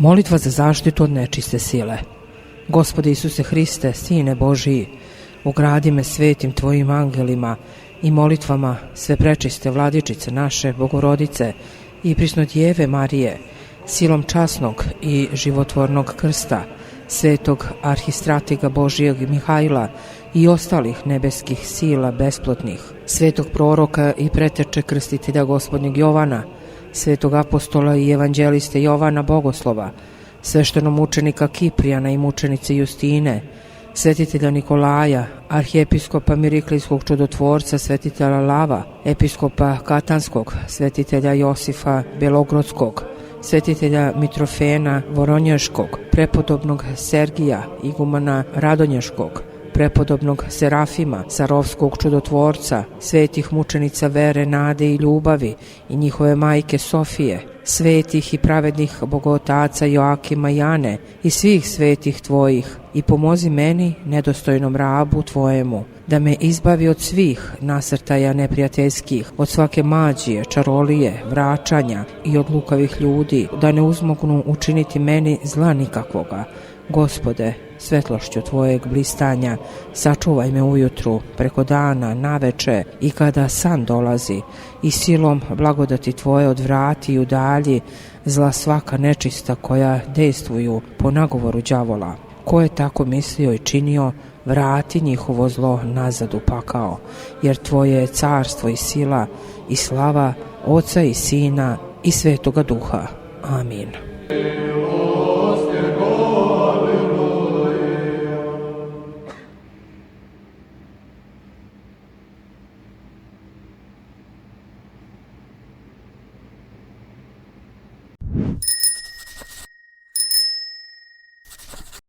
Molitva za zaštitu od nečiste sile. Gospode Isuse Hriste, Sine Božiji, ugradi me svetim Tvojim angelima i molitvama sve prečiste Vladičice naše, Bogorodice i Prisnodjeve Marije, silom časnog i životvornog krsta, svetog arhistratiga Božijeg Mihajla i ostalih nebeskih sila besplotnih, svetog proroka i preteče krstitelja Gospodnjeg Jovana, svetog apostola i evanđeliste Jovana Bogoslova, sveštenomučenika Kiprijana i mučenice Justine, svetitelja Nikolaja, arhijepiskopa Miriklijskog čudotvorca svetitelja Lava, episkopa Katanskog, svetitelja Josifa Belogrodskog, svetitelja Mitrofena Voronješkog, prepodobnog Sergija igumana Radonješkog, prepodobnog Serafima Sarovskog čudotvorca, svetih mučenica vere, nade i ljubavi i njihove majke Sofije, svetih i pravednih bogotaca Joakima i Ane i svih svetih Tvojih, i pomozi meni, nedostojnom rabu Tvojemu, da me izbavi od svih nasrtaja neprijateljskih, od svake mađije, čarolije, vraćanja i od lukavih ljudi, da ne uzmognu učiniti meni zla nikakvoga. Gospode, svetlošću Tvojeg blistanja, sačuvaj me ujutru, preko dana, naveče i kada san dolazi, i silom blagodati Tvoje odvrati i udalji zla svaka nečista koja dejstvuju po nagovoru đavola. Ko je tako mislio i činio, vrati njihovo zlo nazad u pakao, jer Tvoje je carstvo i sila i slava Oca i Sina i Svetoga Duha. Amin.